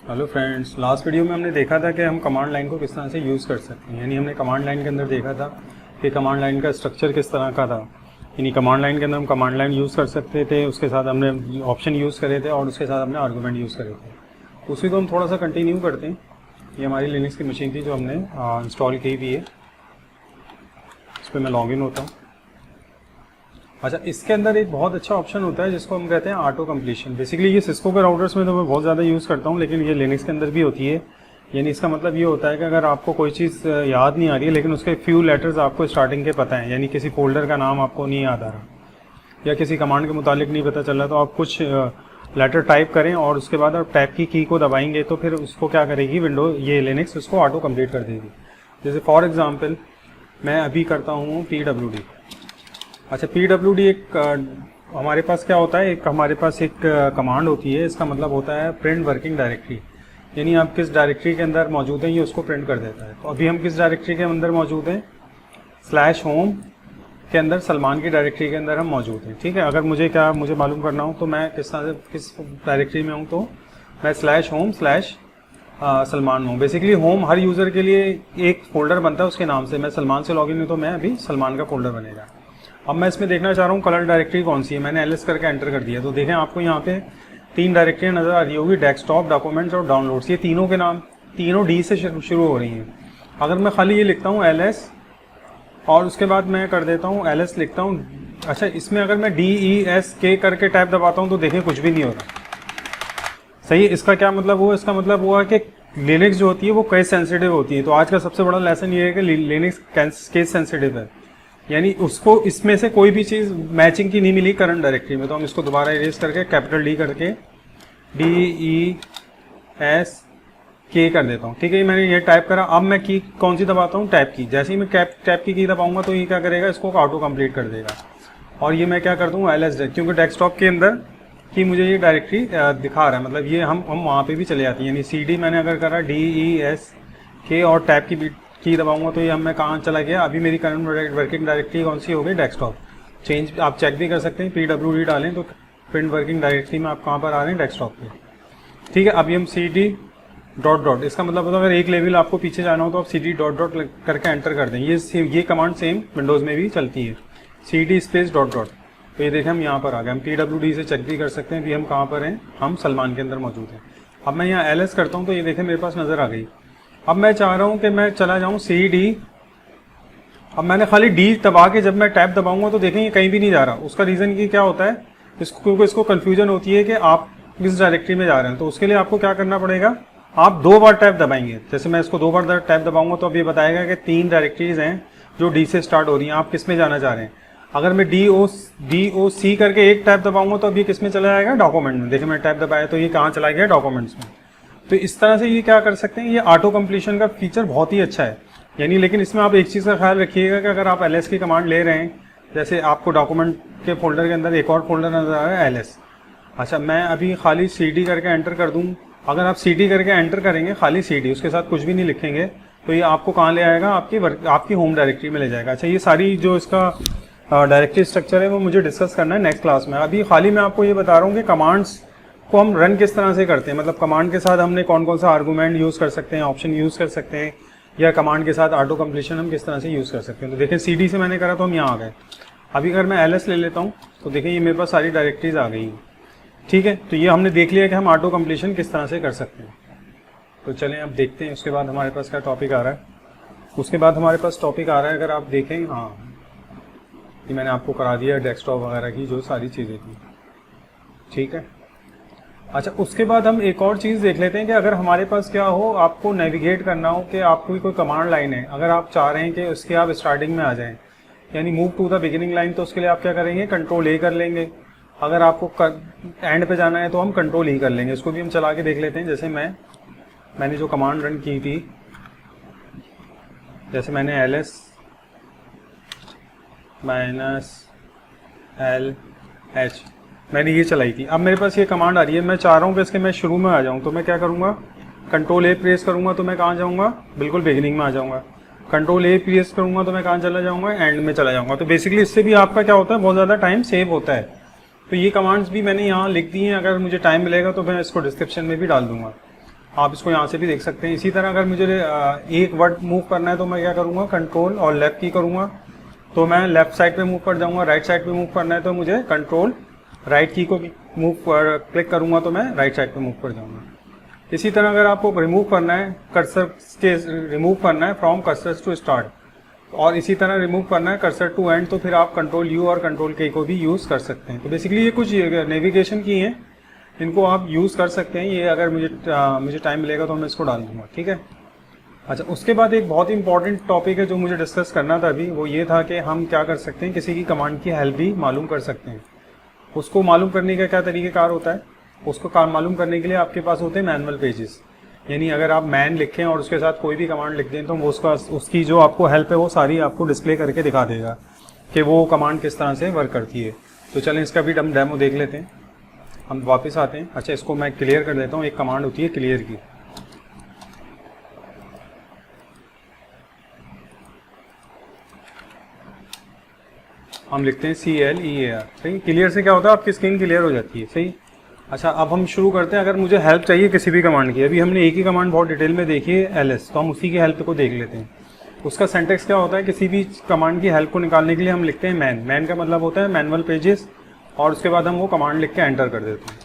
Hello friends, last video में हमने देखा था कि हम कमांड लाइन को किस तरह से यूज़ कर सकते हैं। यानी हमने कमांड लाइन के अंदर देखा था कि कमांड लाइन का स्ट्रक्चर किस तरह का था। यानी कमांड लाइन के अंदर हम कमांड लाइन यूज़ कर सकते थे, उसके साथ हमने ऑप्शन यूज़ करे थे और उसके साथ हमने आर्गूमेंट यूज़ करे थे। उसी को हम थोड़ा सा कंटिन्यू करते हैं। ये हमारी लिनक्स की मशीन थी जो हमने इंस्टॉल की हुई है। इस पर मैं लॉग इन होता हूँ। अच्छा, इसके अंदर एक बहुत अच्छा ऑप्शन होता है जिसको हम कहते हैं ऑटो कंप्लीशन। बेसिकली ये सिस्को के राउटर्स में तो मैं बहुत ज़्यादा यूज़ करता हूँ, लेकिन ये लिनक्स के अंदर भी होती है। यानी इसका मतलब ये होता है कि अगर आपको कोई चीज़ याद नहीं आ रही है लेकिन उसके फ्यू लेटर्स आपको स्टार्टिंग के पता है, यानी किसी फोल्डर का नाम आपको नहीं याद आ रहा या किसी कमांड के मुतालिक नहीं पता चल रहा, तो आप कुछ लेटर टाइप करें और उसके बाद आप टैब की की को दबाएंगे तो फिर उसको क्या करेगी विंडो, ये लिनक्स उसको ऑटो कंप्लीट कर देगी। जैसे फॉर एग्जांपल मैं अभी करता हूँ PWD। अच्छा, PWD एक हमारे पास क्या होता है, हमारे पास एक कमांड होती है। इसका मतलब होता है प्रिंट वर्किंग डायरेक्टरी। यानी आप किस डायरेक्टरी के अंदर मौजूद हैं ये उसको प्रिंट कर देता है। तो अभी हम किस डायरेक्टरी के अंदर मौजूद हैं, /home के अंदर सलमान की डायरेक्टरी के अंदर हम मौजूद हैं। ठीक है, अगर मुझे मालूम करना हो तो मैं किस तरह से किस डायरेक्टरी में हूँ, तो मैं /home/ सलमान हूँ। बेसिकली होम हर यूज़र के लिए एक फोल्डर बनता है उसके नाम से। मैं सलमान से लॉगिन हूँ तो मैं अभी सलमान का फोल्डर बनेगा। अब मैं इसमें देखना चाह रहा हूँ कलर डायरेक्टरी कौन सी है। मैंने LS करके एंटर कर दिया तो देखें आपको यहाँ पे 3 डायरेक्टरियाँ नज़र आ रही होगी, डेस्कटॉप, डॉक्यूमेंट्स और डाउनलोड्स। ये तीनों के नाम तीनों D से शुरू हो रही हैं। अगर मैं खाली ये लिखता हूँ LS और उसके बाद मैं कर देता हूँ LS लिखता हूँ। अच्छा, इसमें अगर मैं DESK करके टैब दबाता हूँ तो देखें कुछ भी नहीं हो रहा। सही है, इसका क्या मतलब हुआ? इसका मतलब हुआ कि लिनक्स जो होती है वो केस सेंसिटिव होती है। तो आज का सबसे बड़ा लेसन ये है कि लिनक्स केस सेंसिटिव है, यानी उसको इसमें से कोई भी चीज़ मैचिंग की नहीं मिली करंट डायरेक्टरी में। तो हम इसको दोबारा इरेज करके कैपिटल D करके DESK कर देता हूँ। ठीक है, मैंने ये टाइप करा। अब मैं की कौन सी दबाता हूँ, टैब की। जैसे ही मैं टैब की दबाऊंगा तो ये क्या करेगा, इसको ऑटो कंप्लीट कर देगा। और ये मैं क्या कर दूँ LS, क्योंकि डेस्कटॉप के अंदर की मुझे ये डायरेक्टरी दिखा रहा है। मतलब ये हम वहाँ पे भी चले जाती है। यानी CD मैंने अगर करा DESK और टैब की दबाऊंगा तो ये मैं कहाँ चला गया। अभी मेरी करंट वर्किंग डायरेक्टरी कौन सी हो गई, डेस्कटॉप। चेंज आप चेक भी कर सकते हैं, PWD डालें तो प्रिंट वर्किंग डायरेक्टरी में आप कहाँ पर आ रहे हैं, डेस्कटॉप पे। ठीक है, अभी हम CD .. इसका मतलब होता है अगर एक लेवल आपको पीछे जाना हो तो आप CD .. करके एंटर कर दें। ये कमांड सेम विंडोज़ में भी चलती है, CD .. तो ये देखें हम यहाँ पर आ गए। हम PWD से चेक भी कर सकते हैं। अभी हम कहाँ पर हैं, हम सलमान के अंदर मौजूद हैं। अब मैं यहाँ LS करता हूँ तो ये देखें मेरे पास नज़र आ गई। अब मैं चाह रहा हूँ कि मैं चला जाऊँ CD। अब मैंने खाली D दबा के जब मैं टैब दबाऊंगा तो देखें ये कहीं भी नहीं जा रहा। उसका रीज़न कि क्या होता है, क्योंकि इसको कन्फ्यूजन होती है कि आप किस डायरेक्टरी में जा रहे हैं। तो उसके लिए आपको क्या करना पड़ेगा, आप 2 बार टैब दबाएंगे। जैसे मैं इसको 2 बार टैब दबाऊंगा तो अब ये बताएगा कि 3 डायरेक्टरीज हैं जो D से स्टार्ट हो रही हैं, आप किस में जाना चाह रहे हैं। अगर मैं DOC करके एक टैब दबाऊंगा तो अब ये किस में चला जाएगा, डॉक्यूमेंट में। देखिए मैं टैब दबाया तो ये कहाँ चला गया, डॉक्यूमेंट्स में। तो इस तरह से ये क्या कर सकते हैं, ये ऑटो कंप्लीशन का फीचर बहुत ही अच्छा है। यानी लेकिन इसमें आप एक चीज़ का ख्याल रखिएगा कि अगर आप LS की कमांड ले रहे हैं, जैसे आपको डॉक्यूमेंट के फोल्डर के अंदर एक और फोल्डर नजर आ रहा है LS। अच्छा, मैं अभी खाली CD करके एंटर कर दूँ। अगर आप CD करके एंटर करेंगे खाली CD, उसके साथ कुछ भी नहीं लिखेंगे, तो ये आपको कहाँ ले आएगा, आपकी होम डायरेक्टरी में ले जाएगा। अच्छा, ये सारी जो इसका डायरेक्टरी स्ट्रक्चर है वो मुझे डिस्कस करना है नेक्स्ट क्लास में। अभी खाली मैं आपको ये बता रहा हूँ कि कमांड्स को हम रन किस तरह से करते हैं। मतलब कमांड के साथ हमने कौन कौन सा आर्गूमेंट यूज़ कर सकते हैं, ऑप्शन यूज़ कर सकते हैं, या कमांड के साथ ऑटो कंप्लीशन हम किस तरह से यूज़ कर सकते हैं। तो देखें CD से मैंने करा तो हम यहाँ आ गए। अभी अगर मैं LS ले लेता हूँ तो देखें ये मेरे पास सारी डायरेक्टरीज आ गई हैं। ठीक है, तो ये हमने देख लिया कि हम ऑटो कंप्लीशन किस तरह से कर सकते हैं। तो चलें अब देखते हैं उसके बाद हमारे पास क्या टॉपिक आ रहा है। उसके बाद हमारे पास टॉपिक आ रहा है, अगर आप देखें, हाँ ये मैंने आपको करा दिया डेस्कटॉप वगैरह की जो सारी चीज़ें थी। ठीक है, अच्छा उसके बाद हम एक और चीज़ देख लेते हैं कि अगर हमारे पास क्या हो, आपको नेविगेट करना हो कि आपको कोई कमांड लाइन है, अगर आप चाह रहे हैं कि उसके आप स्टार्टिंग में आ जाएं, यानी move to the beginning line, तो उसके लिए आप क्या करेंगे, Ctrl A कर लेंगे। अगर आपको एंड पे जाना है तो हम Ctrl E कर लेंगे। इसको भी हम चला के देख लेते हैं। जैसे मैंने जो कमांड रन की थी, जैसे मैंने LS -LH मैंने ये चलाई थी। अब मेरे पास ये कमांड आ रही है, मैं चाह रहा हूँ कि इसके मैं शुरू में आ जाऊँ, तो मैं क्या करूँगा, Ctrl A प्रेस करूँगा तो मैं कहाँ जाऊँगा, बिल्कुल बिगिनिंग में आ जाऊँगा। Ctrl A प्रेस करूँगा तो मैं कहाँ चला जाऊँगा, एंड में चला जाऊँगा। तो बेसिकली इससे भी आपका क्या होता है, बहुत ज़्यादा टाइम सेव होता है। तो ये कमांड्स भी मैंने यहाँ लिख दी हैं। अगर मुझे टाइम मिलेगा तो मैं इसको डिस्क्रिप्शन में भी डाल दूँगा। आप इसको यहाँ से भी देख सकते हैं। इसी तरह अगर मुझे एक वर्ड मूव करना है तो मैं क्या करूँगा, कंट्रोल और लेफ्ट की करूँगा तो मैं लेफ्ट साइड पे मूव कर जाऊँगा। राइट साइड पे मूव करना है तो मुझे कंट्रोल राइट की को मूव क्लिक करूँगा तो मैं राइट साइड पे मूव कर जाऊँगा। इसी तरह अगर आपको रिमूव करना है कर्सर के, रिमूव करना है फ्रॉम कर्सर टू स्टार्ट, और इसी तरह रिमूव करना है कर्सर टू एंड, तो फिर आप कंट्रोल यू और कंट्रोल के को भी यूज़ कर सकते हैं। तो बेसिकली ये कुछ नेविगेशन की हैं, इनको आप यूज़ कर सकते हैं। ये अगर मुझे टाइम मिलेगा तो मैं इसको डाल दूँगा, ठीक है। अच्छा, उसके बाद एक बहुत ही इंपॉर्टेंट टॉपिक है जो मुझे डिस्कस करना था अभी, वो ये था कि हम क्या कर सकते हैं, किसी की कमांड की हेल्प भी मालूम कर सकते हैं। उसको मालूम करने का क्या तरीक़ेकार होता है, उसको मालूम करने के लिए आपके पास होते हैं मैनुअल पेजेस। यानी अगर आप मैन लिखें और उसके साथ कोई भी कमांड लिख दें तो वो उसकी जो आपको हेल्प है वो सारी आपको डिस्प्ले करके दिखा देगा कि वो कमांड किस तरह से वर्क करती है। तो चलें इसका भी हम डेमो देख लेते हैं। हम वापस आते हैं। अच्छा, इसको मैं क्लियर कर देता हूँ। एक कमांड होती है क्लियर की, हम लिखते हैं CLEAR। सही, क्लियर से क्या होता है, आपकी स्क्रीन क्लियर हो जाती है। सही। अच्छा, अब हम शुरू करते हैं। अगर मुझे हेल्प चाहिए किसी भी कमांड की, अभी हमने एक ही कमांड बहुत डिटेल में देखी है LS, तो हम उसी की हेल्प को देख लेते हैं। उसका सेंटेक्स क्या होता है, किसी भी कमांड की हेल्प को निकालने के लिए हम लिखते हैं मैन। मैन का मतलब होता है मैनुअल पेजेस, और उसके बाद हम वो कमांड लिख के एंटर कर देते हैं।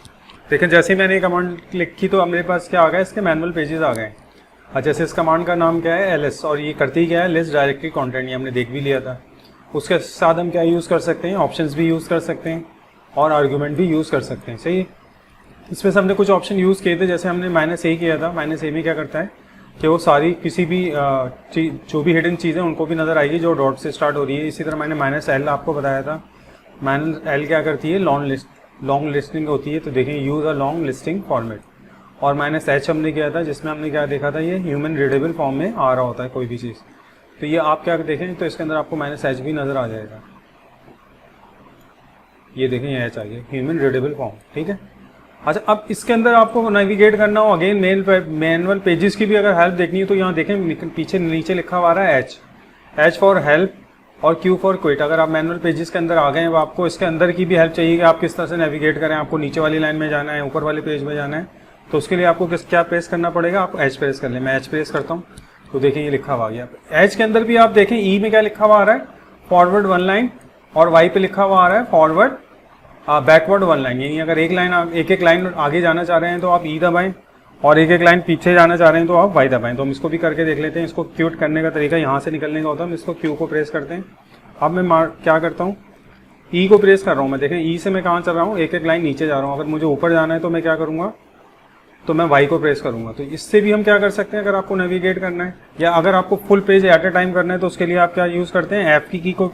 देखें, जैसे ही मैंने ये कमांड लिखी तो मेरे पास क्या आ गया, इसके मैनुअल पेजेस आ गए। जैसे इस कमांड का नाम क्या है, LS, और ये करती क्या है, लिस्ट डायरेक्टरी कंटेंट, ये हमने देख भी लिया था। उसके साथ हम क्या यूज़ कर सकते हैं, ऑप्शंस भी यूज़ कर सकते हैं और आर्गूमेंट भी यूज़ कर सकते हैं। सही। इसमें से हमने कुछ ऑप्शन यूज़ किए थे, जैसे हमने -A किया था। -A में क्या करता है कि वो सारी किसी भी जो भी हिडन चीज़ें उनको भी नज़र आएगी जो डॉट से स्टार्ट हो रही है। इसी तरह मैंने -L आपको बताया था। -L क्या करती है, लॉन्ग लिस्टिंग होती है। तो देखें, use a long listing format. और -H हमने किया था, जिसमें हमने क्या देखा था, ये ह्यूमन रीडेबल फॉर्म में आ रहा होता है कोई भी चीज़। तो ये आप क्या देखें तो इसके अंदर आपको -H भी नज़र आ जाएगा। ये देखें, ये H आ गया, ह्यूमन रीडेबल फॉर्म, ठीक है। अच्छा, अब इसके अंदर आपको नेविगेट करना हो, अगेन मैनुअल पेजेस की भी अगर हेल्प देखनी है तो यहाँ देखें पीछे नीचे लिखा हुआ है H फॉर हेल्प और Q फॉर क्विट। अगर आप मैनुअल पेजेस के अंदर आ गए हैं, वो आपको इसके अंदर की भी हेल्प चाहिए कि आप किस तरह से नेविगेट करें, आपको नीचे वाली लाइन में जाना है, ऊपर वाले पेज में जाना है, तो उसके लिए आपको क्या प्रेस करना पड़ेगा, आपको H प्रेस कर लें। मैं H प्रेस करता हूँ तो देखें ये लिखा हुआ आ गया। H के अंदर भी आप देखें E में क्या लिखा हुआ आ रहा है, फॉरवर्ड 1 लाइन, और Y पे लिखा हुआ आ रहा है फॉरवर्ड बैकवर्ड 1 लाइन। यानी अगर एक लाइन आगे जाना चाह रहे हैं तो आप E दबाएं, और एक लाइन पीछे जाना चाह रहे हैं तो आप Y दबाएं। तो हम इसको भी करके देख लेते हैं। इसको क्यूट करने का तरीका यहाँ से निकलने का होता है, हम इसको Q को प्रेस करते हैं। अब मैं क्या करता हूँ, E को प्रेस कर रहा हूँ। मैं देखें E से मैं कहाँ चल रहा हूँ, एक लाइन नीचे जा रहा हूँ। अगर मुझे ऊपर जाना है तो मैं क्या करूँगा, तो मैं Y को प्रेस करूँगा। तो इससे भी हम क्या कर सकते हैं, अगर आपको नेविगेट करना है या अगर आपको फुल पेज एट ए टाइम करना है तो उसके लिए आप क्या यूज़ करते हैं, F की को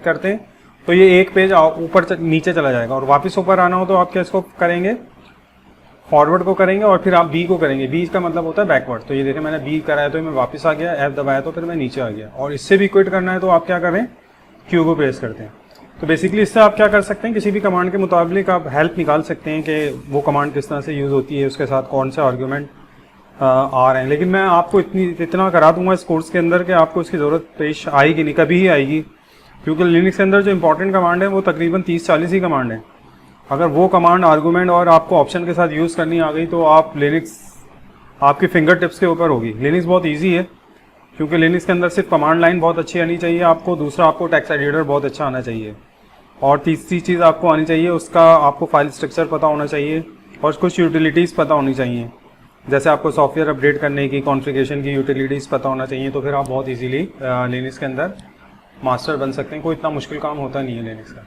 करते हैं। तो ये एक पेज ऊपर नीचे चला जाएगा, और वापस ऊपर आना हो तो आप क्या इसको करेंगे, फॉरवर्ड को करेंगे, और फिर आप B को करेंगे। B का मतलब होता है बैकवर्ड। तो ये देखें, मैंने B कराया तो मैं वापस आ गया, F दबाया तो फिर मैं नीचे आ गया। और इससे भी क्विट करना है तो आप क्या करें, Q को प्रेस करते हैं। तो बेसिकली इससे आप क्या कर सकते हैं, किसी भी कमांड के मुताबिक आप हेल्प निकाल सकते हैं कि वो कमांड किस तरह से यूज़ होती है, उसके साथ कौन से आर्गूमेंट आ रहे हैं। लेकिन मैं आपको इतना करा दूंगा इस कोर्स के अंदर कि आपको इसकी ज़रूरत पेश आएगी नहीं, कभी ही आएगी, क्योंकि लिनक्स के अंदर जो इंपॉर्टेंट कमांड है वो तकरीबन 30-40 ही कमांड है। अगर वो कमांड आर्गूमेंट और आपको ऑप्शन के साथ यूज़ करनी आ गई तो आप लिनक्स आपकी फिंगर टिप्स के ऊपर होगी। लिनक्स बहुत ईजी है, क्योंकि लिनक्स के अंदर सिर्फ कमांड लाइन बहुत अच्छी आनी चाहिए आपको, दूसरा आपको टेक्स्ट एडिटर बहुत अच्छा आना चाहिए, और तीसरी चीज़ आपको आनी चाहिए, उसका आपको फाइल स्ट्रक्चर पता होना चाहिए, और कुछ यूटिलिटीज़ पता होनी चाहिए। जैसे आपको सॉफ्टवेयर अपडेट करने की, कॉन्फ़िगरेशन की यूटिलिटीज़ पता होना चाहिए। तो फिर आप बहुत इजीली लिनक्स के अंदर मास्टर बन सकते हैं। कोई इतना मुश्किल काम होता नहीं है लिनक्स का।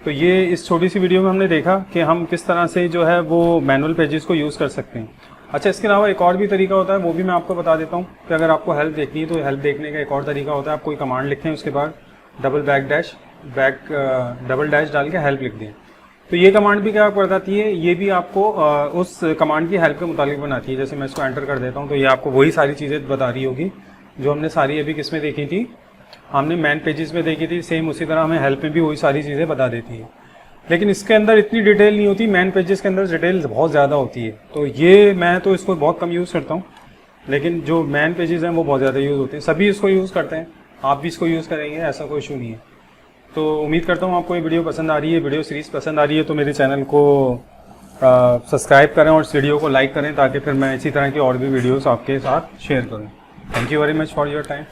तो ये इस छोटी सी वीडियो में हमने देखा कि हम किस तरह से जो है वो मैनुअल पेजेस को यूज़ कर सकते हैं। अच्छा, इसके अलावा एक और भी तरीका होता है, वो भी मैं आपको बता देता हूँ कि अगर आपको हेल्प देखनी है तो हेल्प देखने का एक और तरीका होता है। आप कोई कमांड लिखें, उसके बाद डबल डैश डाल के हेल्प लिख दें। तो ये कमांड भी क्या बताती है, ये भी आपको उस कमांड की हेल्प के मुताबिक बनाती है। जैसे मैं इसको एंटर कर देता हूँ तो ये आपको वही सारी चीज़ें बता रही होगी जो हमने सारी अभी किस में देखी थी, हमने मैन पेजेस में देखी थी। सेम उसी तरह हमें हेल्प में भी वही सारी चीज़ें बता देती है, लेकिन इसके अंदर इतनी डिटेल नहीं होती। मैन पेजेस के अंदर डिटेल बहुत ज़्यादा होती है। तो ये मैं तो इसको बहुत कम यूज़ करता हूँ, लेकिन जो मैन पेजेस हैं वो बहुत ज़्यादा यूज़ होते हैं। सभी इसको यूज़ करते हैं, आप भी इसको यूज़ करेंगे, ऐसा कोई इशू नहीं है। तो उम्मीद करता हूँ आपको ये वीडियो पसंद आ रही है, वीडियो सीरीज़ पसंद आ रही है तो मेरे चैनल को सब्सक्राइब करें और इस वीडियो को लाइक करें ताकि फिर मैं इसी तरह की और भी वीडियोस आपके साथ शेयर करूं। Thank you very much for your time.